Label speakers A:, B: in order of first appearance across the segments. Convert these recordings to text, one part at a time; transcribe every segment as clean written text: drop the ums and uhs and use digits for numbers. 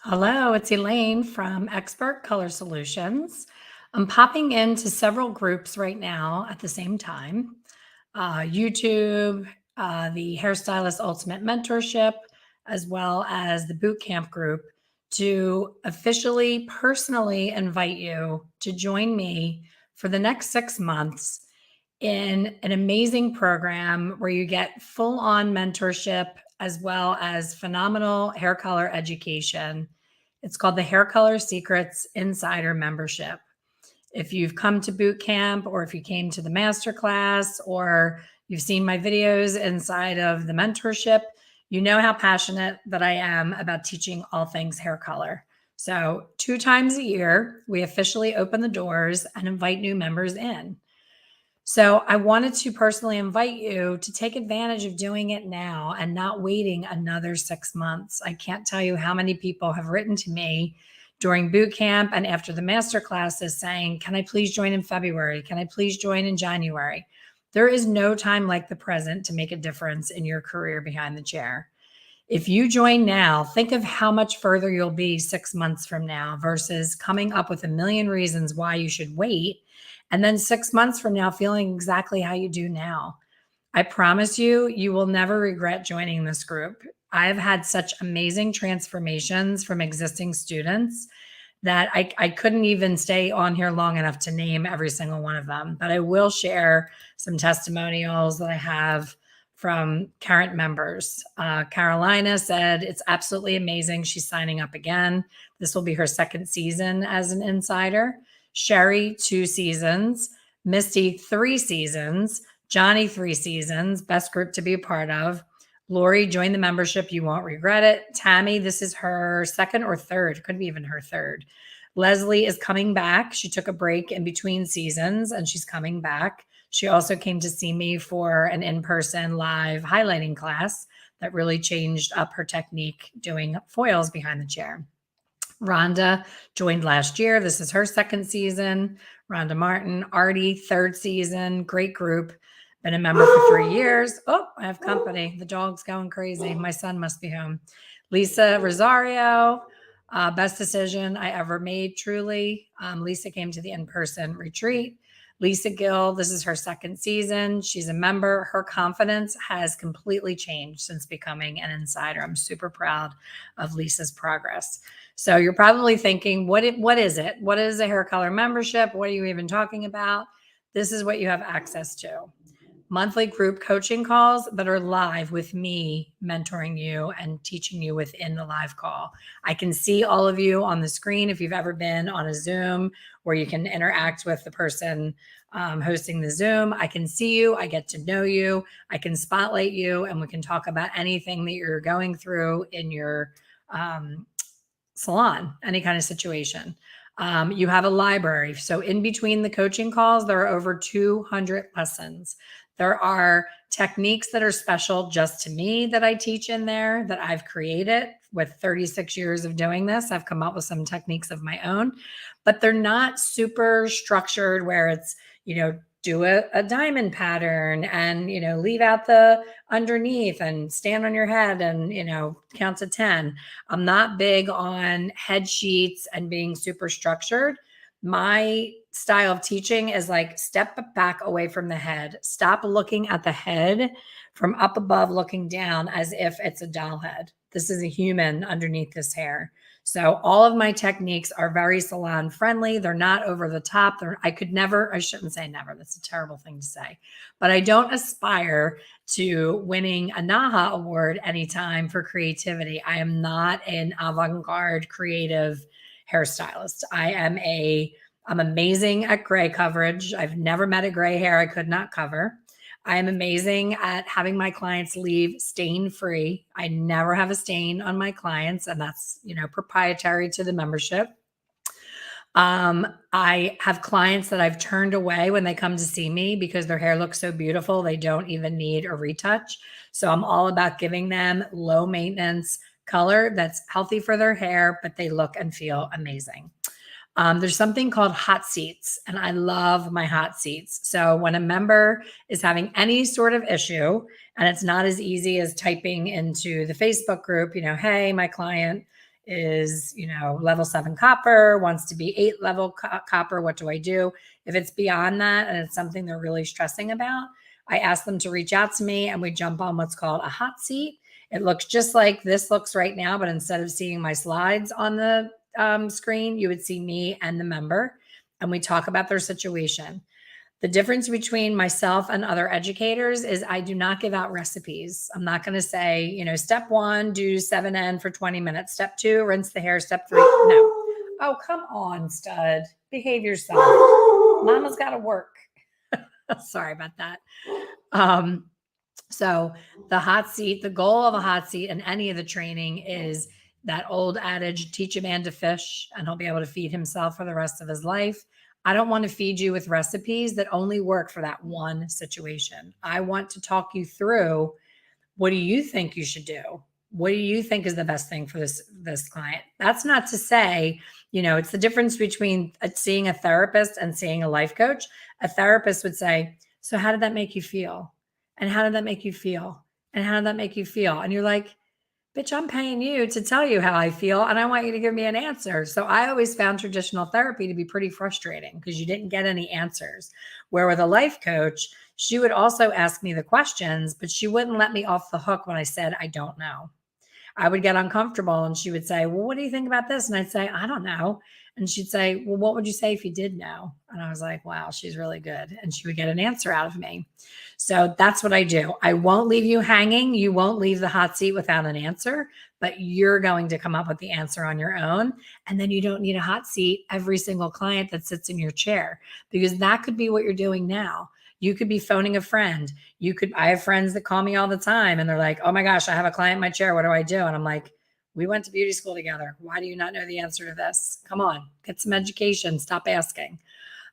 A: Hello, it's Elaine from Expert Color Solutions. I'm popping into several groups right now at the same time. YouTube, the Hairstylist Ultimate Mentorship, as well as the Bootcamp group to officially, personally invite you to join me for the next 6 months in an amazing program where you get full on mentorship as well as phenomenal hair color education. It's called the Hair Color Secrets Insider Membership. If you've come to boot camp or if you came to the masterclass or you've seen my videos inside of the mentorship, you know how passionate that I am about teaching all things hair color. So 2 times a year, we officially open the doors and invite new members in. So I wanted to personally invite you to take advantage of doing it now and not waiting another 6 months. I can't tell you how many people have written to me during boot camp and after the master classes saying, can I please join in February? Can I please join in January? There is no time like the present to make a difference in your career behind the chair. If you join now, think of how much further you'll be 6 months from now versus coming up with a million reasons why you should wait. And then 6 months from now, feeling exactly how you do now. I promise you, you will never regret joining this group. I've had such amazing transformations from existing students that I couldn't even stay on here long enough to name every single one of them. But I will share some testimonials that I have from current members. Carolina said it's absolutely amazing. She's signing up again. This will be her second season as an insider. Sherry, 2 seasons. Misty, 3 seasons. Johnny, 3 seasons. Best group to be a part of. Lori, join the membership. You won't regret it. Tammy, this is her second or third. Could be even her third. Leslie is coming back. She took a break in between seasons and she's coming back. She also came to see me for an in-person live highlighting class that really changed up her technique doing foils behind the chair. Rhonda joined last year. This is her second season. Rhonda Martin, Artie, third season. Great group. Been a member for 3 years. Oh, I have company. The dog's going crazy. My son must be home. Lisa Rosario, best decision I ever made, truly. Lisa came to the in-person retreat. Lisa Gill, this is her second season. She's a member. Her confidence has completely changed since becoming an insider. I'm super proud of Lisa's progress. So you're probably thinking, what is it? What is a hair color membership? What are you even talking about? This is what you have access to. Monthly group coaching calls that are live with me mentoring you and teaching you within the live call. I can see all of you on the screen if you've ever been on a Zoom where you can interact with the person hosting the Zoom. I can see you. I get to know you. I can spotlight you and we can talk about anything that you're going through in your salon, any kind of situation. You have a library. So in between the coaching calls, there are over 200 lessons. There are techniques that are special just to me that I teach in there that I've created with 36 years of doing this. I've come up with some techniques of my own, but they're not super structured where it's, do a diamond pattern and, leave out the underneath and stand on your head and, count to 10. I'm not big on head sheets and being super structured. My style of teaching is like step back away from the head. Stop looking at the head from up above, looking down as if it's a doll head. This is a human underneath this hair. So all of my techniques are very salon friendly. They're not over the top. I shouldn't say never. That's a terrible thing to say, but I don't aspire to winning a NAHA award anytime for creativity. I am not an avant-garde creative hairstylist. I'm amazing at gray coverage. I've never met a gray hair I could not cover. I am amazing at having my clients leave stain-free. I never have a stain on my clients, and that's, proprietary to the membership. I have clients that I've turned away when they come to see me because their hair looks so beautiful. They don't even need a retouch. So I'm all about giving them low maintenance color that's healthy for their hair, but they look and feel amazing. There's something called hot seats, and I love my hot seats. So when a member is having any sort of issue, and it's not as easy as typing into the Facebook group, hey, my client is, level 7 copper, wants to be 8 level copper. What do I do? If it's beyond that and it's something they're really stressing about, I ask them to reach out to me and we jump on what's called a hot seat. It looks just like this looks right now, but instead of seeing my slides on the screen, you would see me and the member, and we talk about their situation. The difference between myself and other educators is I do not give out recipes. I'm not going to say, step 1, do 7N for 20 minutes. Step 2, rinse the hair. Step 3, no. Oh, come on, stud. Behave yourself. Mama's got to work. Sorry about that. So the hot seat, the goal of a hot seat in any of the training is that old adage, teach a man to fish and he'll be able to feed himself for the rest of his life. I don't want to feed you with recipes that only work for that one situation. I want to talk you through, what do you think you should do? What do you think is the best thing for this client? That's not to say, it's the difference between seeing a therapist and seeing a life coach. A therapist would say, so how did that make you feel? And how did that make you feel? And how did that make you feel? And you're like, bitch, I'm paying you to tell you how I feel, and I want you to give me an answer. So I always found traditional therapy to be pretty frustrating because you didn't get any answers. Where with a life coach, she would also ask me the questions, but she wouldn't let me off the hook when I said, I don't know. I would get uncomfortable and she would say, well, what do you think about this? And I'd say, I don't know. And she'd say, well, what would you say if you did know? And I was like, wow, she's really good. And she would get an answer out of me. So that's what I do. I won't leave you hanging. You won't leave the hot seat without an answer, but you're going to come up with the answer on your own. And then you don't need a hot seat every single client that sits in your chair, because that could be what you're doing now. You could be phoning a friend. I have friends that call me all the time and they're like, oh my gosh, I have a client in my chair. What do I do? And I'm like, we went to beauty school together. Why do you not know the answer to this? Come on, get some education. Stop asking.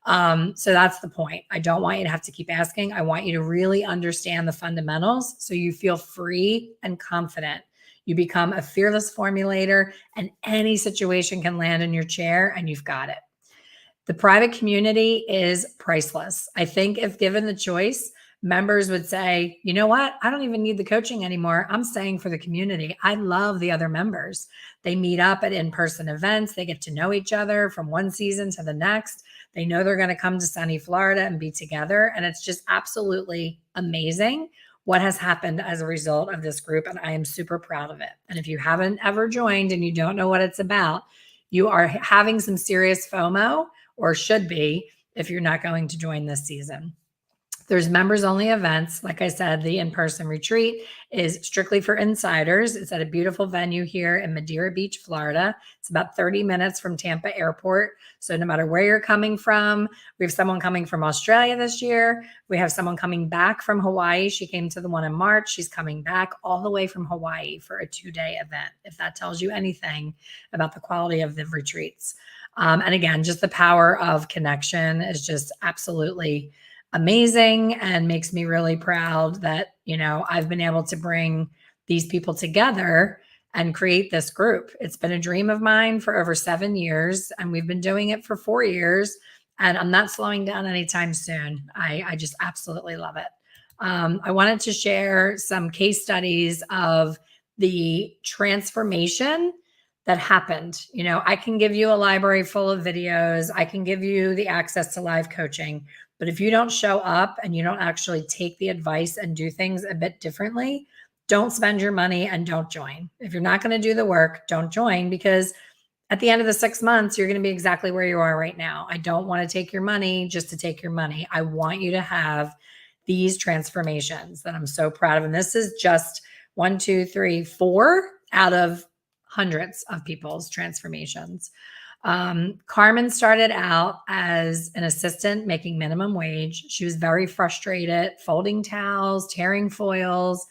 A: So that's the point. I don't want you to have to keep asking. I want you to really understand the fundamentals so you feel free and confident. You become a fearless formulator and any situation can land in your chair and you've got it. The private community is priceless. I think if given the choice, members would say, you know what? I don't even need the coaching anymore. I'm staying for the community. I love the other members. They meet up at in-person events. They get to know each other from one season to the next. They know they're going to come to sunny Florida and be together. And it's just absolutely amazing what has happened as a result of this group. And I am super proud of it. And if you haven't ever joined and you don't know what it's about, you are having some serious FOMO, or should be, if you're not going to join this season. There's members only events. Like I said, the in-person retreat is strictly for insiders. It's at a beautiful venue here in Madeira Beach, Florida. It's about 30 minutes from Tampa Airport. So no matter where you're coming from, we have someone coming from Australia this year. We have someone coming back from Hawaii. She came to the one in March. She's coming back all the way from Hawaii for a 2-day event, if that tells you anything about the quality of the retreats. And again, just the power of connection is just absolutely amazing and makes me really proud that, I've been able to bring these people together and create this group. It's been a dream of mine for over 7 years, and we've been doing it for 4 years, and I'm not slowing down anytime soon. I just absolutely love it. I wanted to share some case studies of the transformation that happened. I can give you a library full of videos. I can give you the access to live coaching. But if you don't show up and you don't actually take the advice and do things a bit differently, don't spend your money and don't join. If you're not going to do the work, don't join, because at the end of the 6 months, you're going to be exactly where you are right now. I don't want to take your money just to take your money. I want you to have these transformations that I'm so proud of. And this is just 1, 2, 3, 4 out of hundreds of people's transformations. Carmen started out as an assistant making minimum wage. She was very frustrated, folding towels, tearing foils.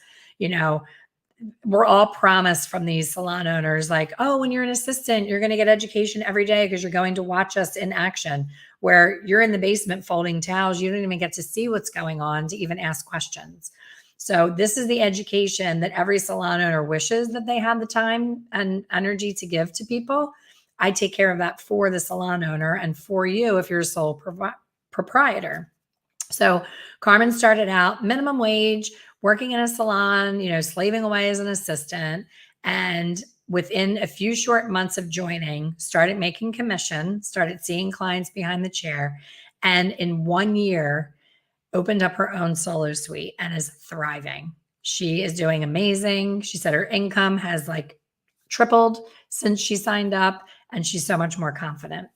A: We're all promised from these salon owners, like, oh, when you're an assistant, you're going to get education every day because you're going to watch us in action. Where you're in the basement folding towels, you don't even get to see what's going on to even ask questions. So this is the education that every salon owner wishes that they had the time and energy to give to people. I take care of that for the salon owner and for you if you're a sole proprietor. So Carmen started out minimum wage, working in a salon, slaving away as an assistant. And within a few short months of joining, started making commission, started seeing clients behind the chair, and in 1 year, opened up her own solo suite and is thriving. She is doing amazing. She said her income has like tripled since she signed up, and she's so much more confident.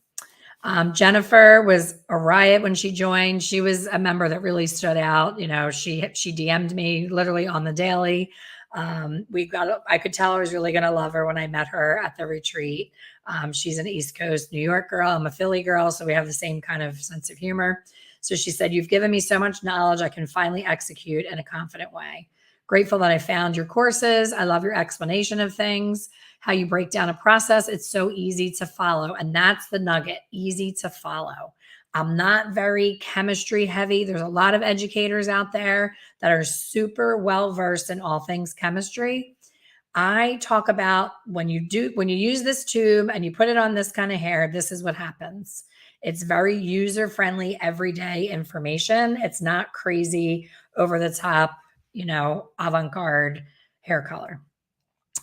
A: Jennifer was a riot when she joined. She was a member that really stood out. You know, she DM'd me literally on the daily. I could tell I was really going to love her when I met her at the retreat. She's an East Coast New York girl. I'm a Philly girl, so we have the same kind of sense of humor. So she said, "You've given me so much knowledge, I can finally execute in a confident way. Grateful that I found your courses. I love your explanation of things, how you break down a process. It's so easy to follow." And that's the nugget, easy to follow. I'm not very chemistry heavy. There's a lot of educators out there that are super well versed in all things chemistry. I talk about when you use this tube and you put it on this kind of hair, this is what happens. It's very user friendly, everyday information. It's not crazy, over the top, avant-garde hair color.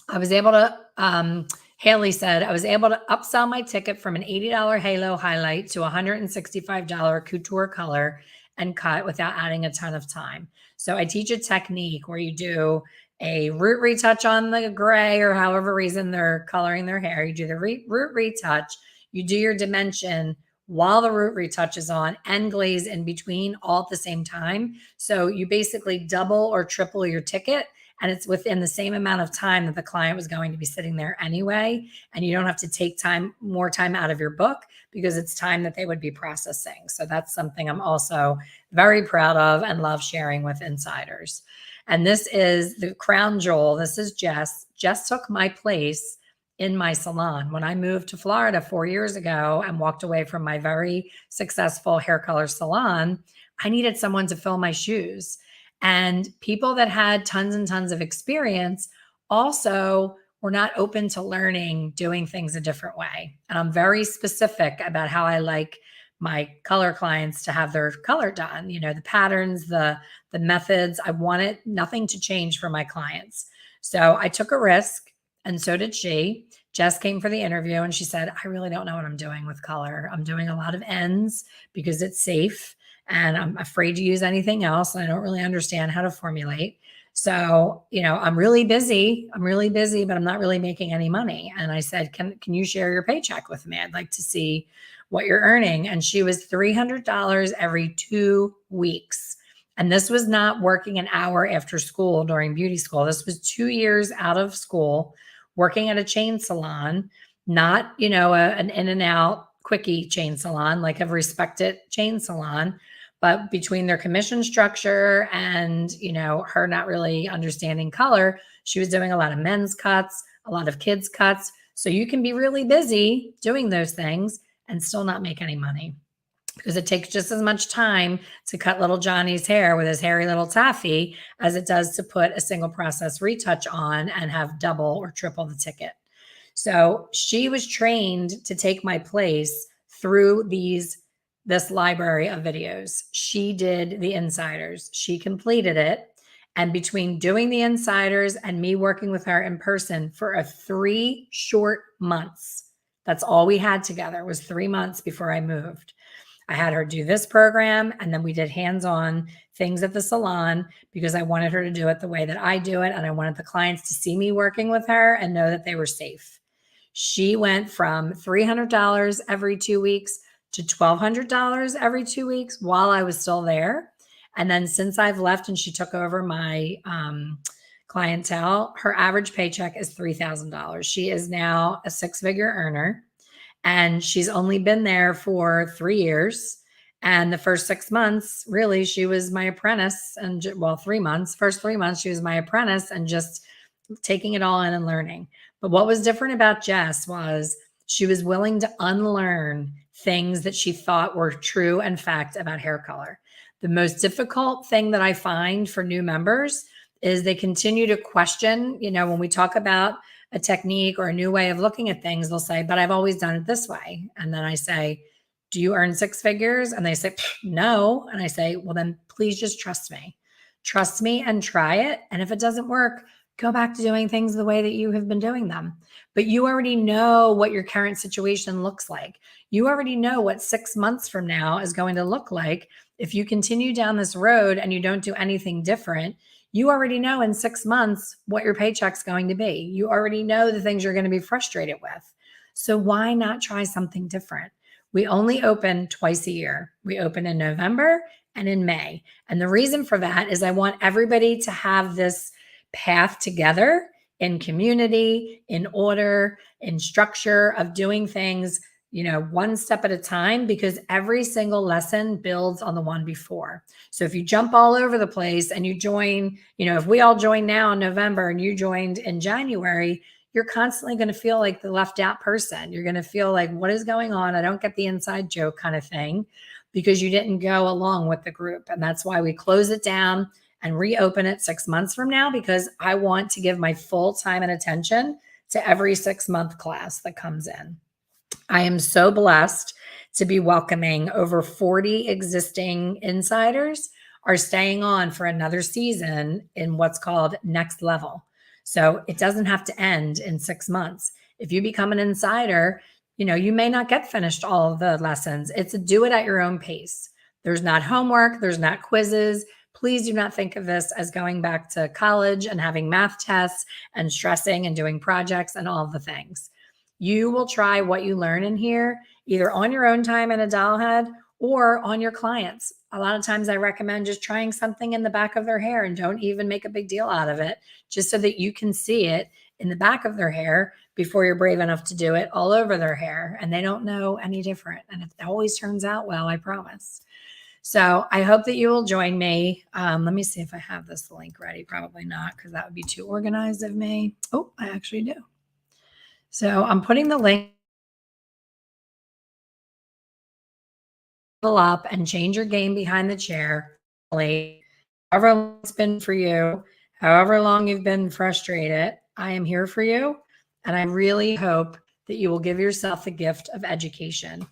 A: I was able to, Haley said, I was able to upsell my ticket from an $80 halo highlight to a $165 couture color and cut without adding a ton of time. So I teach a technique where you do a root retouch on the gray, or however reason they're coloring their hair. You do the root retouch, you do your dimension while the root retouch is on, and glaze in between, all at the same time. So you basically double or triple your ticket, and it's within the same amount of time that the client was going to be sitting there anyway. And you don't have to take more time out of your book, because it's time that they would be processing. So that's something I'm also very proud of and love sharing with insiders. And this is the crown jewel. This is Jess. Jess took my place in my salon. When I moved to Florida 4 years ago and walked away from my very successful hair color salon, I needed someone to fill my shoes. And people that had tons and tons of experience also were not open to learning, doing things a different way. And I'm very specific about how I like my color clients to have their color done. The patterns, the methods. I wanted nothing to change for my clients. So I took a risk, and so did she. Jess came for the interview and she said, "I really don't know what I'm doing with color. I'm doing a lot of ends because it's safe, and I'm afraid to use anything else. And I don't really understand how to formulate. So, I'm really busy, but I'm not really making any money." And I said, can you share your paycheck with me? I'd like to see what you're earning. And she was $300 every 2 weeks. And this was not working an hour after school during beauty school. This was 2 years out of school, working at a chain salon, not, an in and out quickie chain salon, like a respected chain salon. But between their commission structure and, her not really understanding color, she was doing a lot of men's cuts, a lot of kids cuts. So you can be really busy doing those things and still not make any money, because it takes just as much time to cut little Johnny's hair with his hairy little taffy as it does to put a single process retouch on and have double or triple the ticket. So she was trained to take my place through this library of videos. She did the insiders. She completed it. And between doing the insiders and me working with her in person for 3 short months, that's all we had together, was 3 months before I moved. I had her do this program, and then we did hands-on things at the salon, because I wanted her to do it the way that I do it. And I wanted the clients to see me working with her and know that they were safe. She went from $300 every 2 weeks to $1,200 every 2 weeks while I was still there. And then since I've left and she took over my clientele, her average paycheck is $3,000. She is now a 6-figure earner, and she's only been there for 3 years. And the first 6 months, really, she was my apprentice. And 3 months, first 3 months, she was my apprentice and just taking it all in and learning. But what was different about Jess was she was willing to unlearn things that she thought were true and fact about hair color. The most difficult thing that I find for new members is they continue to question, when we talk about a technique or a new way of looking at things, they'll say, "But I've always done it this way." And then I say, "Do you earn 6 figures?" And they say, "No." And I say, "Well, then please just trust me. Trust me and try it. And if it doesn't work, go back to doing things the way that you have been doing them. But you already know what your current situation looks like. You already know what 6 months from now is going to look like. If you continue down this road and you don't do anything different, you already know in 6 months what your paycheck's going to be. You already know the things you're going to be frustrated with. So why not try something different? We only open twice a year. We open in November and in May. And the reason for that is I want everybody to have this path together in community, in order, in structure of doing things, one step at a time, because every single lesson builds on the one before. So if you jump all over the place and you join, if we all join now in November and you joined in January, you're constantly going to feel like the left out person. You're going to feel like, what is going on? I don't get the inside joke kind of thing, because you didn't go along with the group. And that's why we close it down and reopen it 6 months from now, because I want to give my full time and attention to every 6-month class that comes in. I am so blessed to be welcoming over 40 existing insiders are staying on for another season in what's called Next Level. So it doesn't have to end in 6 months. If you become an insider, you may not get finished all of the lessons. It's a do it at your own pace. There's not homework. There's not quizzes. Please do not think of this as going back to college and having math tests and stressing and doing projects and all the things. You will try what you learn in here, either on your own time in a doll head or on your clients. A lot of times I recommend just trying something in the back of their hair and don't even make a big deal out of it, just so that you can see it in the back of their hair before you're brave enough to do it all over their hair. And they don't know any different. And it always turns out well, I promise. So I hope that you will join me. Let me see if I have this link ready. Probably not, because that would be too organized of me. Oh, I actually do. So I'm putting the link up and change your game behind the chair. However long it's been for you, however long you've been frustrated, I am here for you. And I really hope that you will give yourself the gift of education.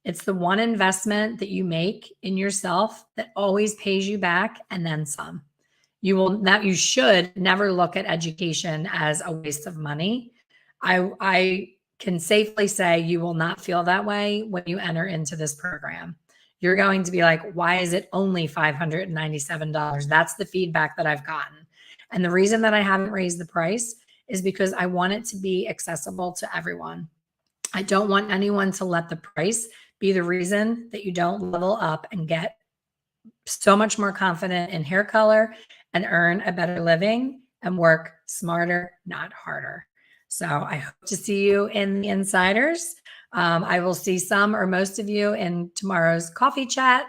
A: It's the one investment that you make in yourself that always pays you back and then some. You should never look at education as a waste of money. I can safely say you will not feel that way when you enter into this program. You're going to be like, why is it only $597? That's the feedback that I've gotten. And the reason that I haven't raised the price is because I want it to be accessible to everyone. I don't want anyone to let the price be the reason that you don't level up and get so much more confident in hair color and earn a better living and work smarter, not harder. So I hope to see you in the Insiders. I will see some or most of you in tomorrow's coffee chat.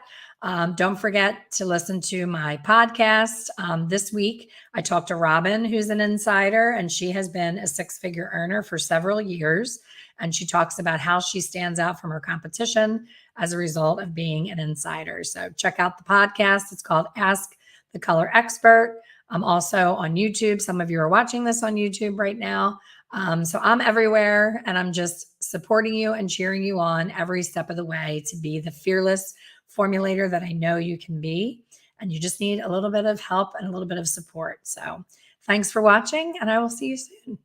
A: Don't forget to listen to my podcast. This week, I talked to Robin, who's an insider, and she has been a 6-figure earner for several years. And she talks about how she stands out from her competition as a result of being an insider. So check out the podcast. It's called Ask the Color Expert. I'm also on YouTube. Some of you are watching this on YouTube right now. So I'm everywhere, and I'm just supporting you and cheering you on every step of the way to be the fearless formulator that I know you can be. And you just need a little bit of help and a little bit of support. So thanks for watching, and I will see you soon.